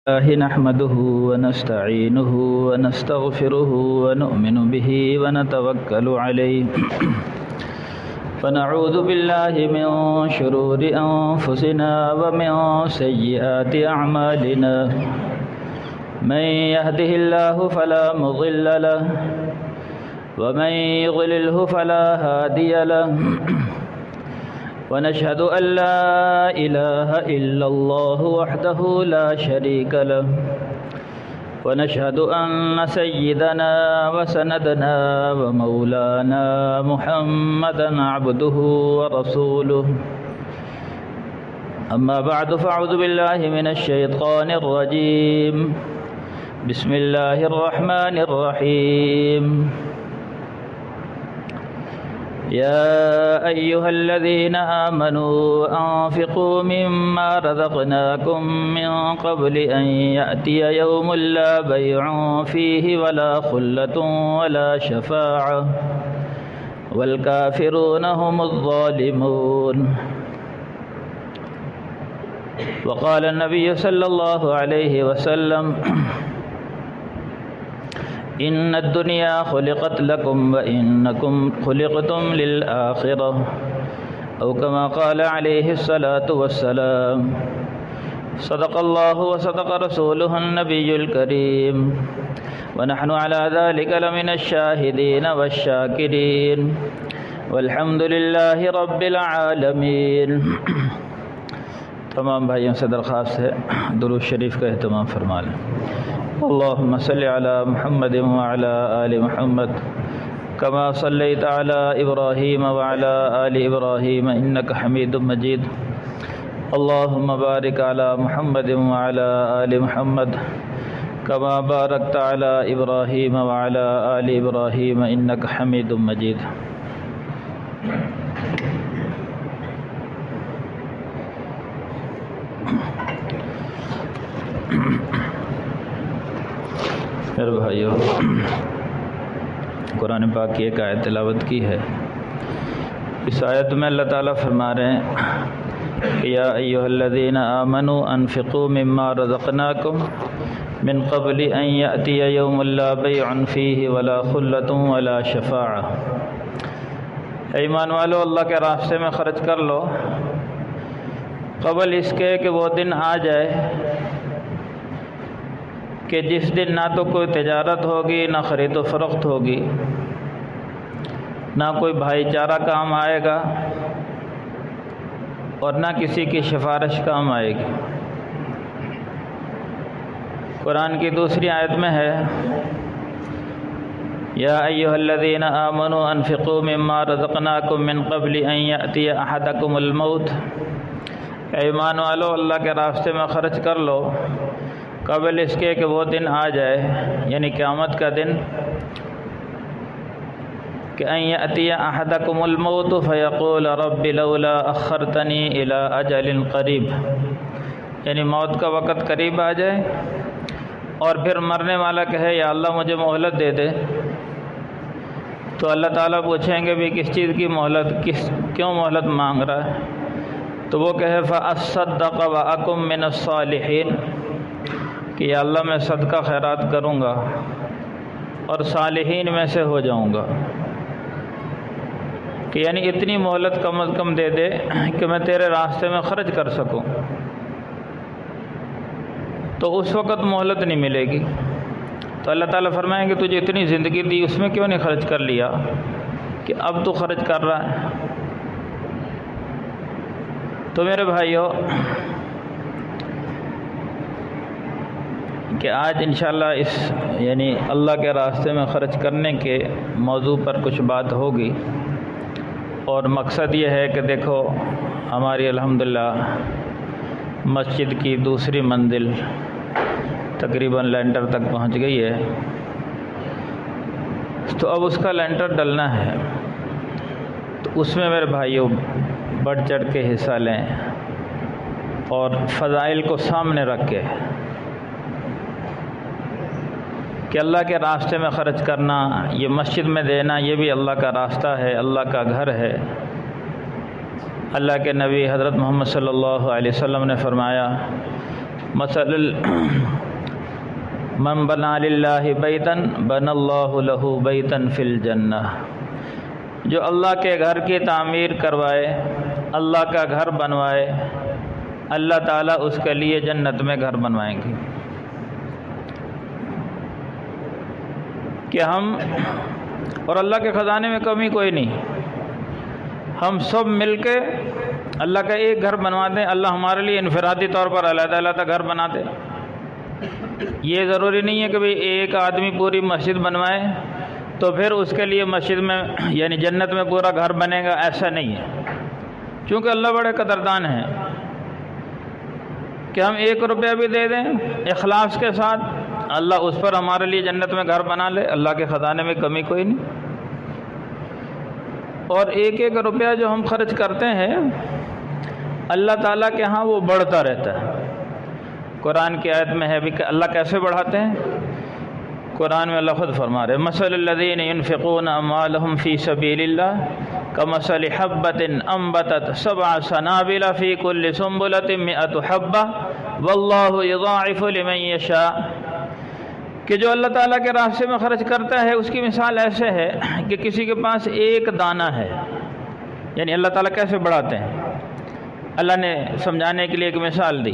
الله نحمده ونستعينه ونستغفره ونؤمن به ونتوكل عليه ونعوذ بالله من شرور أنفسنا ومن سيئات أعمالنا من يهده الله فلا مضل له ومن يضلله فلا هادي له ونشهد أن لا إله إلا الله وحده لا شريك له ونشهد أن سيدنا وسندنا ومولانا محمدا عبده ورسوله أما بعد فأعوذ بالله من الشيطان الرجيم بسم الله الرحمن الرحيم يا أيها الذين آمنوا أنفقوا مما رزقناكم من قبل أن يأتي يوم لا بيع فيه ولا خلة ولا شفاعة والكافرون هم الظالمون. وقال النبي صلى الله عليه وسلم إن الدنيا خلقت لكم وإنكم خلقتم للآخرة أو كما قال عليه الصلاة والسلام. صدق الله وصدق رسوله النبي الكريم ونحن على ذلك لمن الشاهدين والشاكرين والحمد لله رب العالمين. تمام بھائیوں سے درخواست ہے درود شریف کا اہتمام فرما لیں. اللهم صل على محمد وعلى آل محمد كما صليت على إبراهيم وعلى آل إبراهيم إنك حميد مجيد. اللهم بارك على محمد وعلى آل محمد كما باركت على إبراهيم وعلى آل إبراهيم إنك حميد مجيد. میرے بھائیو، قرآن پاک کی ایک آیت تلاوت کی ہے. اس آیت میں اللہ تعالیٰ فرما رہے ہیں کہ یا ایھا الذین آمنوا انفقوا مما رزقناکم من قبل ان یأتی یوم لا بیع فیہ ولا خلۃ ولا شفاعہ. اے ایمان والو، اللہ کے راستے میں خرچ کر لو قبل اس کے کہ وہ دن آ جائے کہ جس دن نہ تو کوئی تجارت ہوگی، نہ خرید و فروخت ہوگی، نہ کوئی بھائی چارہ کام آئے گا اور نہ کسی کی سفارش کام آئے گی. قرآن کی دوسری آیت میں ہے یا ایھا الذین آمنوا انفقوا مما رزقناکم من قبل ان یأتی احدکم الموت. اے ایمان والو، اللہ کے راستے میں خرچ کر لو قبل اس کے کہ وہ دن آ جائے، یعنی قیامت کا دن، کہ ان یأتی احدکم الموت فیقول رب لولا اخرتنی الی اجل قریب. یعنی موت کا وقت قریب آ جائے اور پھر مرنے والا کہے یا اللہ مجھے مہلت دے دے، تو اللہ تعالیٰ پوچھیں گے بھی کس چیز کی مہلت، کیوں مہلت مانگ رہا ہے؟ تو وہ کہے فاصدق واکن من الصالحین، کہ یا اللہ میں صدقہ خیرات کروں گا اور صالحین میں سے ہو جاؤں گا. کہ یعنی اتنی مہلت کم از کم دے دے کہ میں تیرے راستے میں خرچ کر سکوں. تو اس وقت مہلت نہیں ملے گی. تو اللہ تعالیٰ فرمائیں گے تجھے اتنی زندگی دی، اس میں کیوں نہیں خرچ کر لیا کہ اب تو خرچ کر رہا ہے. تو میرے بھائیو، کہ آج انشاءاللہ اس یعنی اللہ کے راستے میں خرچ کرنے کے موضوع پر کچھ بات ہوگی. اور مقصد یہ ہے کہ دیکھو ہماری الحمدللہ مسجد کی دوسری منزل تقریباً لینٹر تک پہنچ گئی ہے. تو اب اس کا لینٹر ڈلنا ہے. تو اس میں میرے بھائیوں بڑھ چڑھ کے حصہ لیں اور فضائل کو سامنے رکھ کے کہ اللہ کے راستے میں خرچ کرنا، یہ مسجد میں دینا، یہ بھی اللہ کا راستہ ہے، اللہ کا گھر ہے. اللہ کے نبی حضرت محمد صلی اللہ علیہ وسلم نے فرمایا مثل من بنا للہ بیتن بنا اللہ لہ بیتن فی الجنہ، جو اللہ کے گھر کی تعمیر کروائے، اللہ کا گھر بنوائے، اللہ تعالیٰ اس کے لیے جنت میں گھر بنوائیں گے۔ کہ ہم اور اللہ کے خزانے میں کمی کوئی نہیں، ہم سب مل کے اللہ کا ایک گھر بنواتے ہیں۔ اللہ ہمارے لیے انفرادی طور پر علیحدہ علیحدہ گھر بناتے۔ یہ ضروری نہیں ہے کہ بھئی ایک آدمی پوری مسجد بنوائے تو پھر اس کے لیے مسجد میں یعنی جنت میں پورا گھر بنے گا، ایسا نہیں ہے۔ چونکہ اللہ بڑے قدردان ہیں کہ ہم 1 روپیہ بھی دے دیں اخلاص کے ساتھ، اللہ اس پر ہمارے لیے جنت میں گھر بنا لے۔ اللہ کے خزانے میں کمی کوئی نہیں۔ اور 1 روپیہ جو ہم خرچ کرتے ہیں اللہ تعالیٰ کے ہاں وہ بڑھتا رہتا ہے۔ قرآن کی آیت میں ہے بھی کہ اللہ کیسے بڑھاتے ہیں، قرآن میں اللہ خود فرما رہے ہیں مثل الذین ينفقون اموالهم فی سبیل اللہ کمثل حبۃ انبتت 7 سنابل فی کل سنبلۃ 100 حبۃ واللہ یضاعف لمن یشاء۔ کہ جو اللہ تعالیٰ کے راستے میں خرچ کرتا ہے اس کی مثال ایسے ہے کہ کسی کے پاس 1 دانہ ہے، یعنی اللہ تعالیٰ کیسے بڑھاتے ہیں۔ اللہ نے سمجھانے کے لیے ایک مثال دی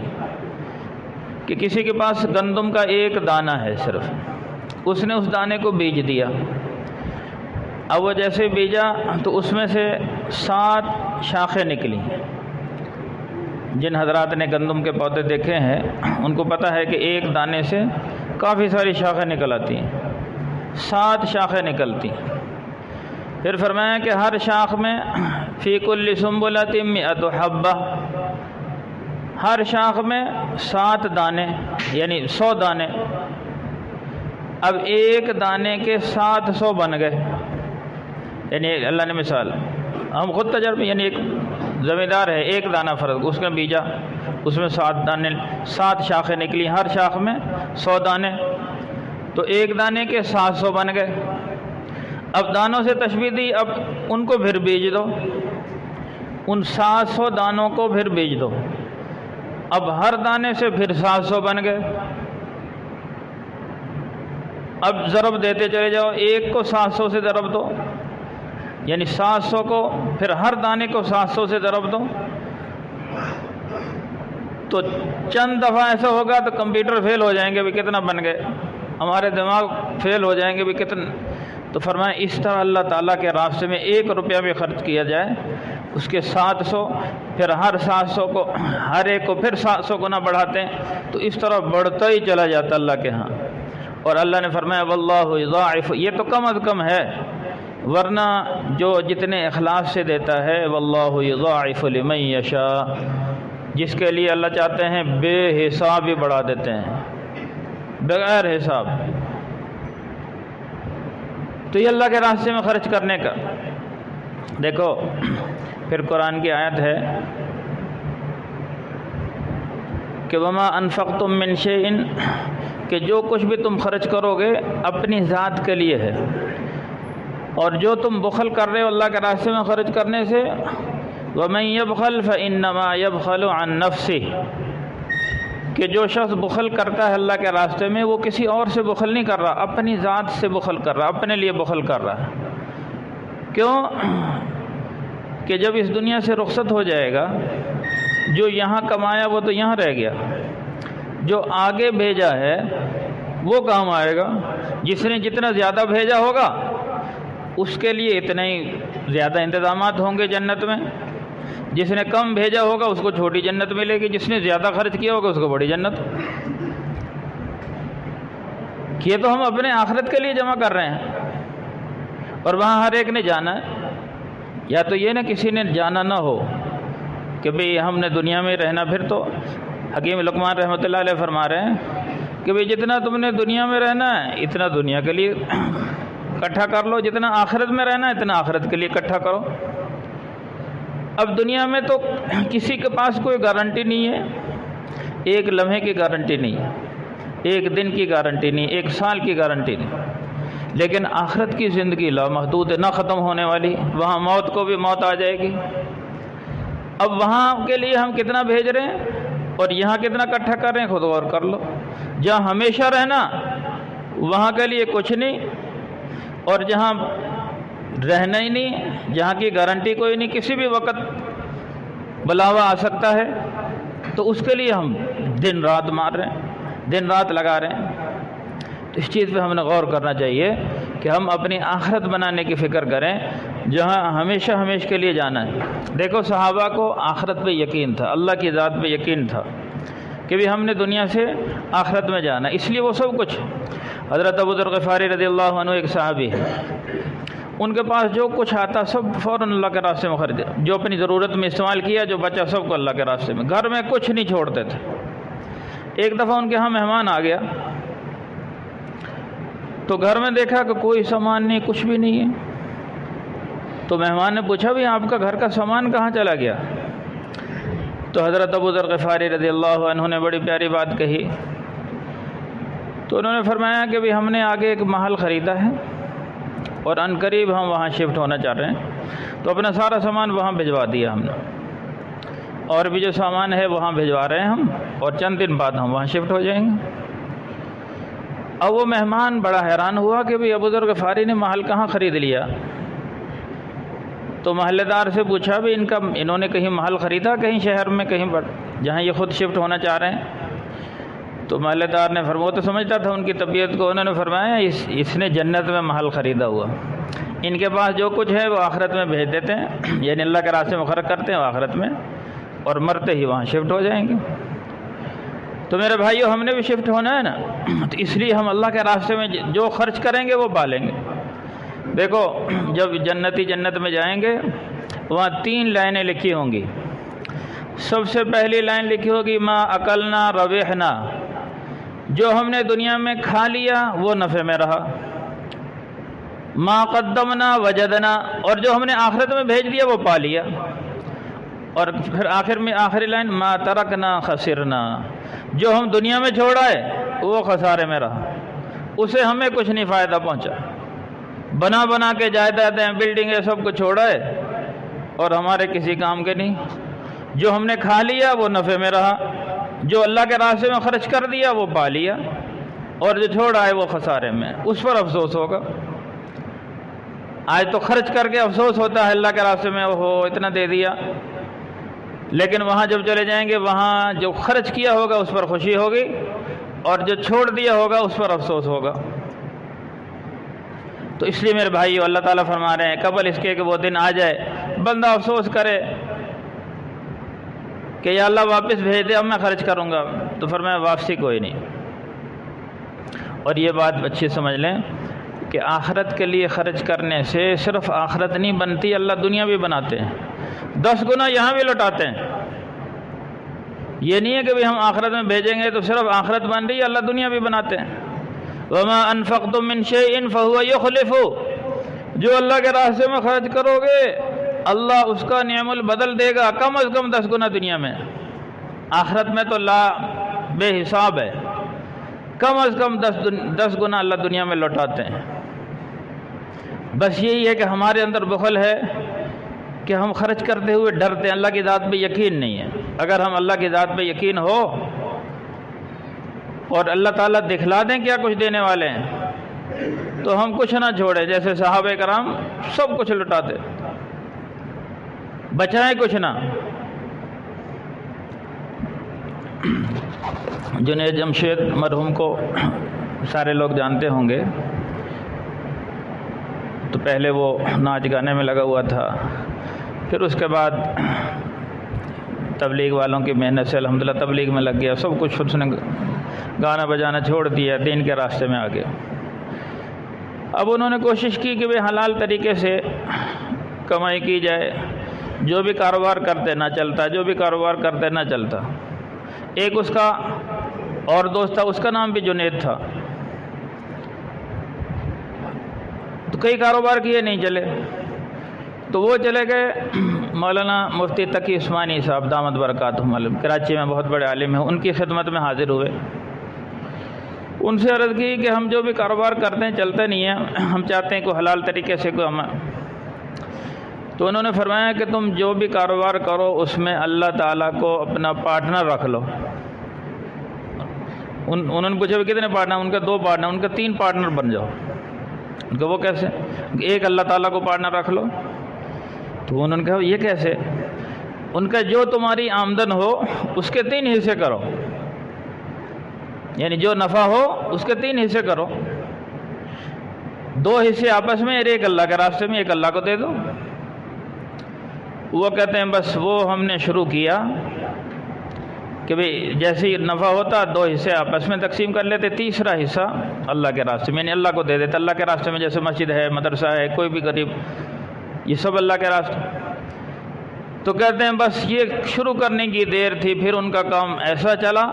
کہ کسی کے پاس گندم کا 1 دانہ ہے صرف، اس نے اس دانے کو بیج دیا۔ اب وہ جیسے بیجا تو اس میں سے 7 شاخیں نکلی۔ جن حضرات نے گندم کے پودے دیکھے ہیں ان کو پتہ ہے کہ 1 دانے سے کافی ساری شاخیں نکل آتی ہیں، 7 شاخیں نکلتی ہیں۔ پھر فرمایا کہ ہر شاخ میں فی کل سنبلۃ 100 حبۃ، ہر شاخ میں 7 دانے یعنی 100 دانے۔ اب 1 دانے کے 700 بن گئے، یعنی اللہ نے مثال ہم خود تجربہ، یعنی ایک زمیندار ہے 1 دانہ فرض، اس نے بیجا، اس میں 7 دانے 7 شاخیں نکلی، ہر شاخ میں 100 دانے، تو 1 دانے کے 700 بن گئے۔ اب دانوں سے تشبیہ دی، اب ان کو پھر بیج دو، ان 700 دانوں کو پھر بیج دو، اب ہر دانے سے پھر 700 بن گئے۔ اب ضرب دیتے چلے جاؤ، 1 کو 700 سے ضرب دو، یعنی 700 کو پھر ہر دانے کو 700 سے ضرب دو، تو چند دفعہ ایسا ہوگا تو کمپیوٹر فیل ہو جائیں گے بھی کتنا بن گئے، ہمارے دماغ فیل ہو جائیں گے بھی کتنا۔ تو فرمایا اس طرح اللہ تعالیٰ کے راستے میں 1 روپیہ بھی خرچ کیا جائے اس کے 700، پھر ہر 700 کو ہر ایک کو پھر 700 گنا بڑھاتے ہیں، تو اس طرح بڑھتا ہی چلا جاتا اللہ کے ہاں۔ اور اللہ نے فرمایا واللہ یضاعف، یہ تو کم از کم ہے، ورنہ جو جتنے اخلاص سے دیتا ہے واللہ یضاعف لمن یشاء، جس کے لیے اللہ چاہتے ہیں بے حساب ہی بڑھا دیتے ہیں، بغیر حساب۔ تو یہ اللہ کے راستے میں خرچ کرنے کا۔ دیکھو پھر قرآن کی آیت ہے کہ وما انفقتم من شیء، کہ جو کچھ بھی تم خرچ کرو گے اپنی ذات کے لیے ہے، اور جو تم بخل کر رہے ہو اللہ کے راستے میں خرچ کرنے سے، ومن يبخل فإنما يبخل عن نفسه، کہ جو شخص بخل کرتا ہے اللہ کے راستے میں وہ کسی اور سے بخل نہیں کر رہا، اپنی ذات سے بخل کر رہا، اپنے لیے بخل کر رہا ہے۔ کیوں کہ جب اس دنیا سے رخصت ہو جائے گا، جو یہاں کمایا وہ تو یہاں رہ گیا، جو آگے بھیجا ہے وہ کام آئے گا۔ جس نے جتنا زیادہ بھیجا ہوگا اس کے لیے اتنے ہی زیادہ انتظامات ہوں گے جنت میں، جس نے کم بھیجا ہوگا اس کو چھوٹی جنت ملے گی، جس نے زیادہ خرچ کیا ہوگا اس کو بڑی جنت۔ یہ تو ہم اپنے آخرت کے لیے جمع کر رہے ہیں، اور وہاں ہر ایک نے جانا ہے۔ یا تو یہ نہ کسی نے جانا نہ ہو کہ بھئی ہم نے دنیا میں رہنا، پھر تو حکیم لقمان رحمۃ اللہ علیہ فرما رہے ہیں کہ بھئی جتنا تم نے دنیا میں رہنا ہے اتنا دنیا کے لیے اکٹھا کر لو، جتنا آخرت میں رہنا ہے اتنا آخرت کے لیے اکٹھا کرو۔ اب دنیا میں تو کسی کے پاس کوئی گارنٹی نہیں ہے، 1 لمحے کی گارنٹی نہیں ہے، 1 دن کی گارنٹی نہیں، 1 سال کی گارنٹی نہیں، لیکن آخرت کی زندگی لامحدود ہے، نہ ختم ہونے والی، وہاں موت کو بھی موت آ جائے گی۔ اب وہاں کے لیے ہم کتنا بھیج رہے ہیں؟ اور یہاں کتنا اکٹھا کر رہے ہیں خود غور کر لو۔ جہاں ہمیشہ رہنا وہاں کے لیے کچھ نہیں، اور جہاں رہنا ہی نہیں، جہاں کی گارنٹی کوئی نہیں، کسی بھی وقت بلاوا آ سکتا ہے، تو اس کے لیے ہم دن رات مار رہے ہیں، دن رات لگا رہے ہیں۔ تو اس چیز پہ ہم نے غور کرنا چاہیے کہ ہم اپنی آخرت بنانے کی فکر کریں، جہاں ہمیشہ ہمیشہ کے لیے جانا ہے۔ دیکھو صحابہ کو آخرت پہ یقین تھا، اللہ کی ذات پہ یقین تھا کہ بھی ہم نے دنیا سے آخرت میں جانا، اس لیے وہ سب کچھ۔ حضرت ابو ذر غفاری رضی اللہ عنہ ایک صحابی ہے، ان کے پاس جو کچھ آتا سب فوراً اللہ کے راستے میں خریدا، جو اپنی ضرورت میں استعمال کیا، جو بچا سب کو اللہ کے راستے میں، گھر میں کچھ نہیں چھوڑتے تھے۔ ایک دفعہ ان کے ہاں مہمان آ گیا تو گھر میں دیکھا کہ کوئی سامان نہیں، کچھ بھی نہیں ہے۔ تو مہمان نے پوچھا بھی آپ کا گھر کا سامان کہاں چلا گیا؟ تو حضرت ابو ذر غفاری رضی اللہ عنہ نے بڑی پیاری بات کہی، تو انہوں نے فرمایا کہ بھی ہم نے آگے ایک محل خریدا ہے اور ان قریب ہم وہاں شفٹ ہونا چاہ رہے ہیں، تو اپنا سارا سامان وہاں بھجوا دیا ہم نے، اور بھی جو سامان ہے وہاں بھجوا رہے ہیں ہم، اور چند دن بعد ہم وہاں شفٹ ہو جائیں گے۔ اب وہ مہمان بڑا حیران ہوا کہ بھی ابو ذر غفاری نے محل کہاں خرید لیا؟ تو محلے دار سے پوچھا بھی انہوں نے کہیں محل خریدا کہیں شہر میں کہیں پر جہاں یہ خود شفٹ ہونا چاہ رہے ہیں؟ تو محلے دار نے فرمایا، تو سمجھتا تھا ان کی طبیعت کو، انہوں نے فرمایا اس نے جنت میں محل خریدا ہوا، ان کے پاس جو کچھ ہے وہ آخرت میں بھیج دیتے ہیں، یعنی اللہ کے راستے میں خرچ کرتے ہیں آخرت میں، اور مرتے ہی وہاں شفٹ ہو جائیں گے۔ تو میرے بھائیو ہم نے بھی شفٹ ہونا ہے نا، تو اس لیے ہم اللہ کے راستے میں جو خرچ کریں گے وہ پالیں گے۔ دیکھو جب جنتی جنت میں جائیں گے وہاں 3 لائنیں لکھی ہوں گی۔ سب سے پہلی لائن لکھی ہوگی ما اکلنا ربحنا، جو ہم نے دنیا میں کھا لیا وہ نفع میں رہا، ما قدمنا وجدنا، اور جو ہم نے آخرت میں بھیج دیا وہ پا لیا، اور پھر آخر میں آخری لائن ما ترکنا خسرنا، جو ہم دنیا میں چھوڑا ہے وہ خسارے میں رہا، اسے ہمیں کچھ نہیں فائدہ پہنچا۔ بنا کے جائیدادیں بلڈنگیں سب کو چھوڑا ہے اور ہمارے کسی کام کے نہیں۔ جو ہم نے کھا لیا وہ نفع میں رہا، جو اللہ کے راستے میں خرچ کر دیا وہ پا لیا، اور جو چھوڑا ہے وہ خسارے میں، اس پر افسوس ہوگا۔ آج تو خرچ کر کے افسوس ہوتا ہے اللہ کے راستے میں، وہ اتنا دے دیا، لیکن وہاں جب چلے جائیں گے وہاں جو خرچ کیا ہوگا اس پر خوشی ہوگی، اور جو چھوڑ دیا ہوگا اس پر افسوس ہوگا۔ تو اس لیے میرے بھائیو اللہ تعالیٰ فرما رہے ہیں قبل اس کے کہ وہ دن آ جائے بندہ افسوس کرے کہ یا اللہ واپس بھیج دے، اب میں خرچ کروں گا، تو فرمایا واپسی کوئی نہیں۔ اور یہ بات اچھی سمجھ لیں کہ آخرت کے لیے خرچ کرنے سے صرف آخرت نہیں بنتی، اللہ دنیا بھی بناتے ہیں، 10 گنا یہاں بھی لوٹاتے ہیں۔ یہ نہیں ہے کہ ہم آخرت میں بھیجیں گے تو صرف آخرت بن رہی ہے، اللہ دنیا بھی بناتے ہیں۔ وما انفقتم من شيء فهو يخلفه، جو اللہ کے راستے میں خرچ کرو گے اللہ اس کا نعم البدل دے گا، کم از کم 10 گنا دنیا میں، آخرت میں تو لا بے حساب ہے، کم از کم 10 گنا اللہ دنیا میں لوٹاتے ہیں۔ بس یہی ہے کہ ہمارے اندر بخل ہے کہ ہم خرچ کرتے ہوئے ڈرتے ہیں، اللہ کی ذات پہ یقین نہیں ہے۔ اگر ہم اللہ کی ذات پہ یقین ہو اور اللہ تعالیٰ دکھلا دیں کیا کچھ دینے والے ہیں تو ہم کچھ نہ چھوڑیں، جیسے صحابہ کرام سب کچھ لٹاتے، بچائیں کچھ نہ۔ جنید جمشید مرحوم کو سارے لوگ جانتے ہوں گے، تو پہلے وہ ناچ گانے میں لگا ہوا تھا، پھر اس کے بعد تبلیغ والوں کی محنت سے الحمدللہ تبلیغ میں لگ گیا، سب کچھ اس نے گانا بجانا چھوڑ دیا، دین کے راستے میں آ گیا۔ اب انہوں نے کوشش کی کہ حلال طریقے سے کمائی کی جائے، جو بھی کاروبار کرتے نہ چلتا، جو بھی کاروبار کرتے نہ چلتا۔ ایک اس کا اور دوست تھا، اس کا نام بھی جنید تھا، تو کئی کاروبار کیے نہیں چلے، تو وہ چلے گئے مولانا مفتی تقی عثمانی صاحب دامت برکاتہم علیہ، کراچی میں بہت بڑے عالم ہیں، ان کی خدمت میں حاضر ہوئے۔ ان سے عرض کی کہ ہم جو بھی کاروبار کرتے ہیں چلتا نہیں ہے، ہم چاہتے ہیں کوئی حلال طریقے سے کوئی ہم، تو انہوں نے فرمایا کہ تم جو بھی کاروبار کرو اس میں اللہ تعالیٰ کو اپنا پارٹنر رکھ لو۔ انہوں نے پوچھا کتنے پارٹنر؟ ان کا 2 پارٹنر، ان کا 3 پارٹنر بن جاؤ۔ ان کا وہ کیسے؟ ایک اللہ تعالیٰ کو پارٹنر رکھ لو۔ تو انہوں نے کہا یہ کیسے؟ ان کا جو تمہاری آمدن ہو اس کے 3 حصے کرو، یعنی جو نفع ہو اس کے 3 حصے کرو، 2 حصے آپس میں، اور ایک اللہ کے راستے میں، ایک اللہ کو دے دو۔ وہ کہتے ہیں بس وہ ہم نے شروع کیا کہ بھئی جیسے ہی نفع ہوتا 2 حصے آپس میں تقسیم کر لیتے، تیسرا حصہ اللہ کے راستے میں، یعنی اللہ کو دے دیتے۔ اللہ کے راستے میں جیسے مسجد ہے، مدرسہ ہے، کوئی بھی غریب، یہ سب اللہ کے راستے۔ تو کہتے ہیں بس یہ شروع کرنے کی دیر تھی، پھر ان کا کام ایسا چلا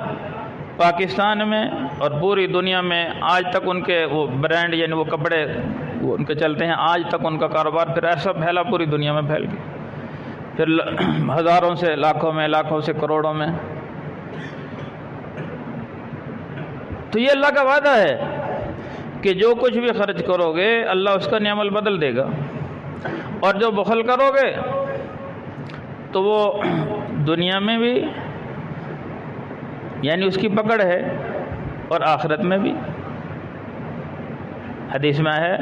پاکستان میں اور پوری دنیا میں، آج تک ان کے وہ برانڈ یعنی وہ کپڑے وہ ان کے چلتے ہیں، آج تک ان کا کاروبار پھر ایسا پھیلا، پوری دنیا میں پھیل گیا، پھر ہزاروں سے لاکھوں میں، لاکھوں سے کروڑوں میں۔ تو یہ اللہ کا وعدہ ہے کہ جو کچھ بھی خرچ کرو گے اللہ اس کا نعمل بدل دے گا، اور جو بخل کرو گے تو وہ دنیا میں بھی یعنی اس کی پکڑ ہے اور آخرت میں بھی۔ حدیث میں ہے،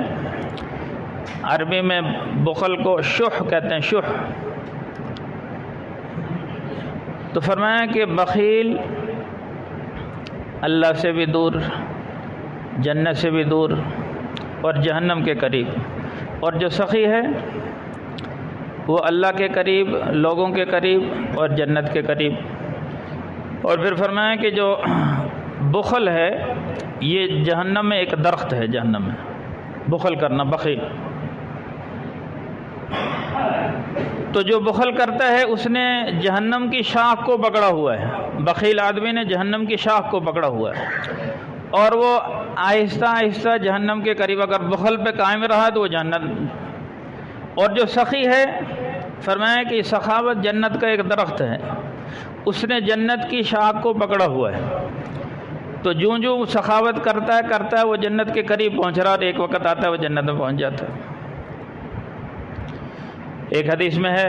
عربی میں بخل کو شح کہتے ہیں، شح۔ تو فرمایا کہ بخیل اللہ سے بھی دور، جنت سے بھی دور اور جہنم کے قریب، اور جو سخی ہے وہ اللہ کے قریب، لوگوں کے قریب اور جنت کے قریب۔ اور پھر فرمایا کہ جو بخل ہے یہ جہنم میں ایک درخت ہے، جہنم میں بخل کرنا، بخیل۔ تو جو بخل کرتا ہے اس نے جہنم کی شاخ کو پکڑا ہوا ہے، بخیل آدمی نے جہنم کی شاخ کو پکڑا ہوا ہے، اور وہ آہستہ آہستہ جہنم کے قریب اگر بخل پہ قائم رہا تو وہ جہنم۔ اور جو سخی ہے فرمایا کہ سخاوت جنت کا ایک درخت ہے، اس نے جنت کی شاخ کو پکڑا ہوا ہے، تو جوں جوں سخاوت کرتا ہے وہ جنت کے قریب پہنچ رہا، اور ایک وقت آتا ہے وہ جنت میں پہنچ جاتا ہے۔ ایک حدیث میں ہے،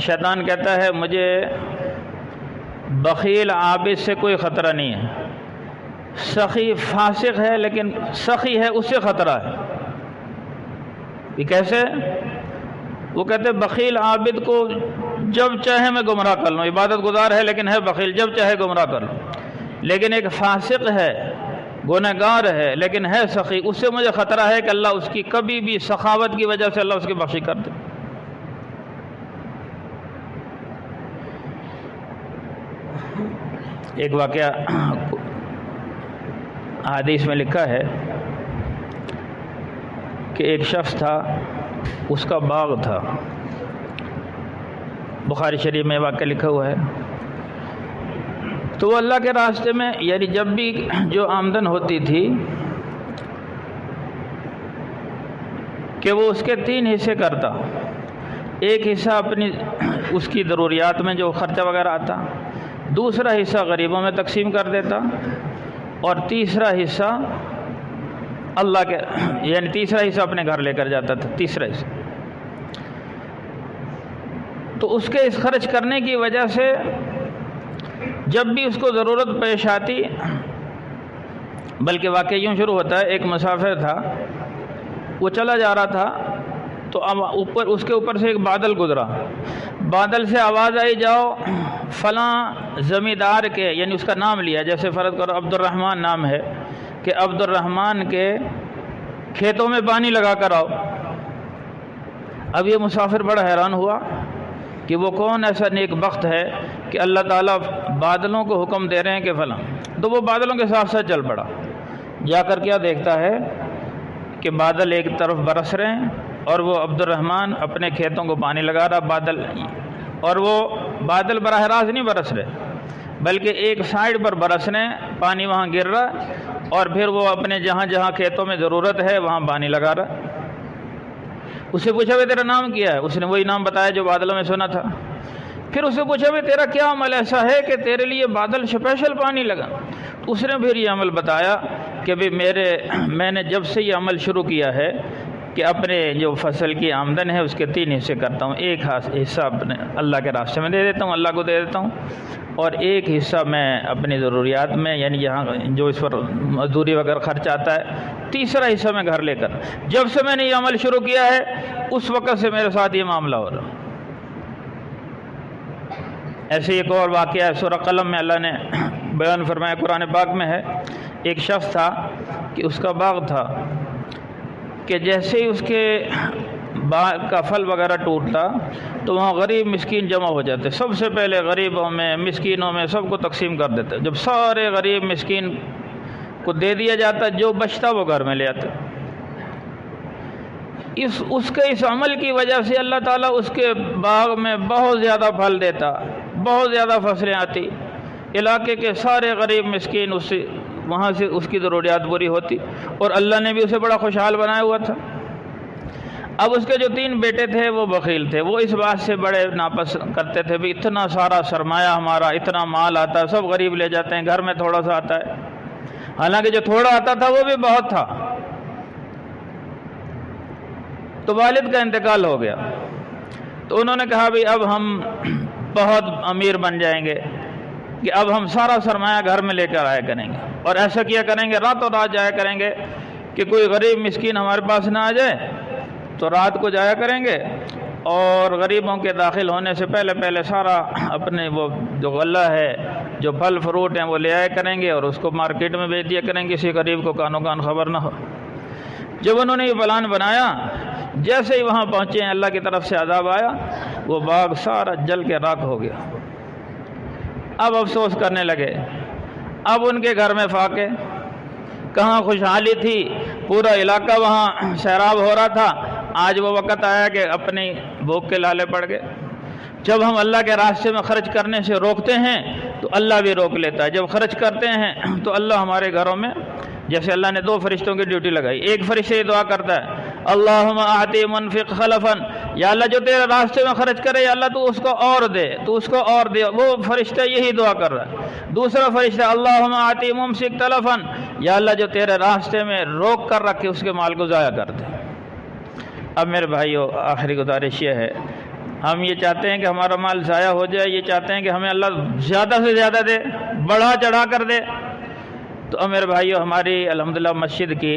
شیطان کہتا ہے مجھے بخیل عابد سے کوئی خطرہ نہیں ہے، سخی فاسق ہے لیکن سخی ہے اس سے خطرہ ہے۔ یہ کیسے؟ وہ کہتے بخیل عابد کو جب چاہے میں گمراہ کر لوں، عبادت گزار ہے لیکن ہے بخیل، جب چاہے گمراہ کر لوں، لیکن ایک فاسق ہے، گنہگار ہے لیکن ہے سخی، اس سے مجھے خطرہ ہے کہ اللہ اس کی کبھی بھی سخاوت کی وجہ سے اللہ اس کی بخشی کر دے۔ ایک واقعہ حدیث میں لکھا ہے کہ ایک شخص تھا، اس کا باغ تھا، بخاری شریف میں واقعہ لکھا ہوا ہے۔ تو وہ اللہ کے راستے میں یعنی جب بھی جو آمدن ہوتی تھی کہ وہ اس کے 3 حصے کرتا، ایک حصہ اپنی اس کی ضروریات میں جو خرچہ وغیرہ آتا، دوسرا حصہ غریبوں میں تقسیم کر دیتا، اور تیسرا حصہ اللہ کے یعنی تیسرا حصہ اپنے گھر لے کر جاتا تھا، تیسرا حصہ۔ تو اس کے اس خرچ کرنے کی وجہ سے جب بھی اس کو ضرورت پیش آتی، بلکہ واقعہ یوں شروع ہوتا ہے، ایک مسافر تھا، وہ چلا جا رہا تھا تو اب اس کے اوپر سے ایک بادل گزرا، بادل سے آواز آئی جاؤ فلاں زمیندار کے، یعنی اس کا نام لیا، جیسے فرض کرو عبد الرحمن نام ہے، کہ عبد الرحمن کے کھیتوں میں پانی لگا کر آؤ۔ اب یہ مسافر بڑا حیران ہوا کہ وہ کون ایسا نیک بخت ہے کہ اللہ تعالیٰ بادلوں کو حکم دے رہے ہیں کہ فلاں، تو وہ بادلوں کے ساتھ ساتھ چل پڑا، جا کر کیا دیکھتا ہے کہ بادل ایک طرف برس رہے ہیں اور وہ عبد الرحمن اپنے کھیتوں کو پانی لگا رہا بادل، اور وہ بادل براہ راست نہیں برس رہے بلکہ ایک سائیڈ پر برس رہے ہیں، پانی وہاں گر رہا، اور پھر وہ اپنے جہاں جہاں کھیتوں میں ضرورت ہے وہاں پانی لگا رہا۔ اس سے پوچھا تیرا نام کیا ہے؟ اس نے وہی نام بتایا جو بادلوں میں سنا تھا۔ پھر اس سے پوچھا تیرا کیا عمل ایسا ہے کہ تیرے لیے بادل اسپیشل پانی لگا؟ اس نے پھر یہ عمل بتایا کہ میں نے جب سے یہ عمل شروع کیا ہے کہ اپنے جو فصل کی آمدن ہے اس کے 3 حصے کرتا ہوں، ایک حصہ اپنے اللہ کے راستے میں دے دیتا ہوں، اللہ کو دے دیتا ہوں، اور ایک حصہ میں اپنی ضروریات میں، یعنی جہاں جو اس پر مزدوری وغیرہ خرچ آتا ہے، تیسرا حصہ میں گھر لے کر۔ جب سے میں نے یہ عمل شروع کیا ہے اس وقت سے میرے ساتھ یہ معاملہ ہو رہا۔ ایسے ایک اور واقعہ ہے سورہ قلم میں اللہ نے بیان فرمایا، قرآن پاک میں ہے، ایک شخص تھا کہ اس کا باغ تھا کہ جیسے ہی اس کے باغ کا پھل وغیرہ ٹوٹتا تو وہاں غریب مسکین جمع ہو جاتے، سب سے پہلے غریبوں میں، مسکینوں میں سب کو تقسیم کر دیتے۔ جب سارے غریب مسکین کو دے دیا جاتا، جو بچتا وہ گھر میں لے آتے۔ اس کے اس عمل کی وجہ سے اللہ تعالیٰ اس کے باغ میں بہت زیادہ پھل دیتا، بہت زیادہ فصلیں آتی، علاقے کے سارے غریب مسکین وہاں سے اس کی ضروریات پوری ہوتی، اور اللہ نے بھی اسے بڑا خوشحال بنایا ہوا تھا۔ اب اس کے جو 3 بیٹے تھے وہ بخیل تھے، وہ اس بات سے بڑے ناپسند کرتے تھے بھی اتنا سارا سرمایہ ہمارا، اتنا مال آتا ہے، سب غریب لے جاتے ہیں، گھر میں تھوڑا سا آتا ہے، حالانکہ جو تھوڑا آتا تھا وہ بھی بہت تھا۔ تو والد کا انتقال ہو گیا، تو انہوں نے کہا بھی اب ہم بہت امیر بن جائیں گے کہ اب ہم سارا سرمایہ گھر میں لے کر آیا کریں گے، اور ایسا کیا کریں گے راتوں رات جایا کریں گے کہ کوئی غریب مسکین ہمارے پاس نہ آ جائے تو رات کو جایا کریں گے، اور غریبوں کے داخل ہونے سے پہلے سارا اپنے وہ جو غلہ ہے، جو پھل فروٹ ہیں وہ لے آیا کریں گے، اور اس کو مارکیٹ میں بیچ دیا کریں گے، کسی غریب کو کانوں کان خبر نہ ہو۔ جب انہوں نے یہ پلان بنایا، جیسے ہی وہاں پہنچے ہیں اللہ کی طرف سے عذاب آیا، وہ باغ سارا جل کے راکھ ہو گیا۔ اب افسوس کرنے لگے، اب ان کے گھر میں فاقے، کہاں خوشحالی تھی، پورا علاقہ وہاں سیراب ہو رہا تھا، آج وہ وقت آیا کہ اپنی بھوک کے لالے پڑ گئے۔ جب ہم اللہ کے راستے میں خرچ کرنے سے روکتے ہیں تو اللہ بھی روک لیتا ہے، جب خرچ کرتے ہیں تو اللہ ہمارے گھروں میں، جیسے اللہ نے 2 فرشتوں کی ڈیوٹی لگائی، ایک فرشتے یہ دعا کرتا ہے اللہم آتی منفق خلفا، یا اللہ جو تیرے راستے میں خرچ کرے یا اللہ تو اس کو اور دے، تو اس کو اور دے، وہ فرشتہ یہی دعا کر رہا ہے۔ دوسرا فرشتہ اللہم آتی ممسک تلفا، یا اللہ جو تیرے راستے میں روک کر رکھے اس کے مال کو ضائع کر دے۔ اب میرے بھائیو، آخری گزارش یہ ہے، ہم یہ چاہتے ہیں کہ ہمارا مال ضائع ہو جائے، یہ چاہتے ہیں کہ ہمیں اللہ زیادہ سے زیادہ دے، بڑھا چڑھا کر دے۔ تو اب میرے بھائیو، ہماری الحمدللہ مسجد کی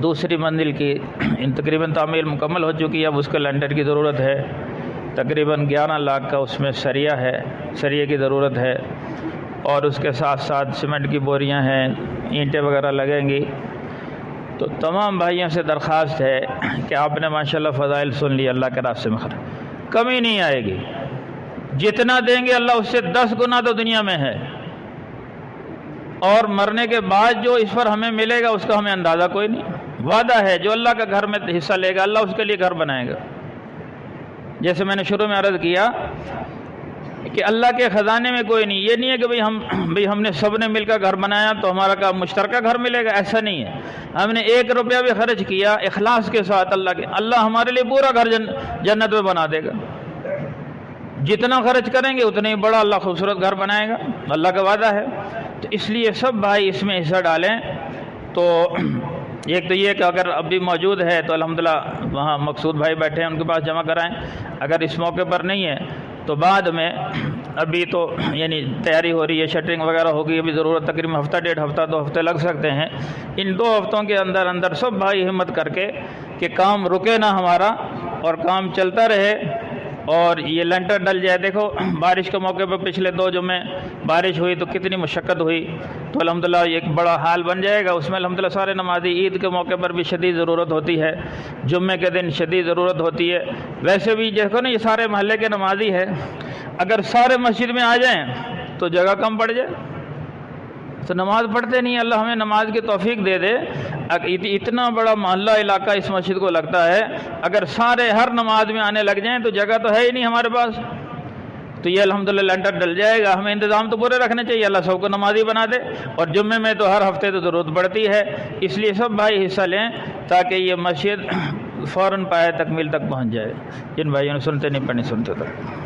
دوسری منزل کی تقریباً تعمیر مکمل ہو چکی ہے، اب اس کے لینٹر کی ضرورت ہے، تقریباً 11 لاکھ کا اس میں سریہ ہے، سریے کی ضرورت ہے، اور اس کے ساتھ ساتھ سیمنٹ کی بوریاں ہیں، اینٹیں وغیرہ لگیں گی۔ تو تمام بھائیوں سے درخواست ہے کہ آپ نے ماشاءاللہ فضائل سن لی، اللہ کے راستے میں خرچ، کمی نہیں آئے گی، جتنا دیں گے اللہ اس سے 10 گنا تو دنیا میں ہے، اور مرنے کے بعد جو اس پر ہمیں ملے گا اس کا ہمیں اندازہ کوئی نہیں۔ وعدہ ہے جو اللہ کا گھر میں حصہ لے گا اللہ اس کے لیے گھر بنائے گا۔ جیسے میں نے شروع میں عرض کیا کہ اللہ کے خزانے میں کوئی نہیں، یہ نہیں ہے کہ ہم نے سب نے مل کر گھر بنایا تو ہمارا کا مشترکہ گھر ملے گا، ایسا نہیں ہے۔ ہم نے 1 روپیہ بھی خرچ کیا اخلاص کے ساتھ اللہ ہمارے لیے پورا گھر جنت میں بنا دے گا۔ جتنا خرچ کریں گے اتنا ہی بڑا اللہ خوبصورت گھر بنائے گا، اللہ کا وعدہ ہے۔ تو اس لیے سب بھائی اس میں حصہ ڈالیں۔ تو ایک تو یہ کہ اگر ابھی موجود ہے تو الحمدللہ وہاں مقصود بھائی بیٹھے ہیں، ان کے پاس جمع کرائیں، اگر اس موقع پر نہیں ہے تو بعد میں، ابھی تو یعنی تیاری ہو رہی ہے، شٹرنگ وغیرہ ہوگی، ابھی ضرورت تقریباً ہفتہ 1.5 ہفتہ 2 ہفتے لگ سکتے ہیں۔ ان 2 ہفتوں کے اندر سب بھائی ہمت کر کے کہ کام رکے نہ ہمارا اور کام چلتا رہے اور یہ لنٹر ڈل جائے۔ دیکھو بارش کے موقع پہ پچھلے 2 جمعے بارش ہوئی تو کتنی مشقت ہوئی، تو الحمدللہ ایک بڑا حال بن جائے گا۔ اس میں الحمدللہ سارے نمازی، عید کے موقع پر بھی شدید ضرورت ہوتی ہے، جمعے کے دن شدید ضرورت ہوتی ہے۔ ویسے بھی دیکھو نا، یہ سارے محلے کے نمازی ہے، اگر سارے مسجد میں آ جائیں تو جگہ کم پڑ جائے تو نماز پڑھتے نہیں۔ اللہ ہمیں نماز کی توفیق دے دے۔ اتنا بڑا محلہ علاقہ اس مسجد کو لگتا ہے، اگر سارے ہر نماز میں آنے لگ جائیں تو جگہ تو ہے ہی نہیں ہمارے پاس۔ تو یہ الحمدللہ لنٹر ڈل جائے گا۔ ہمیں انتظام تو پورے رکھنے چاہیے، اللہ سب کو نمازی بنا دے، اور جمعے میں تو ہر ہفتے تو ضرورت پڑتی ہے۔ اس لیے سب بھائی حصہ لیں تاکہ یہ مسجد فوراً پائے تکمیل تک پہنچ جائے۔ جن بھائیوں نے سنتے نہیں پڑھنی سنتے تک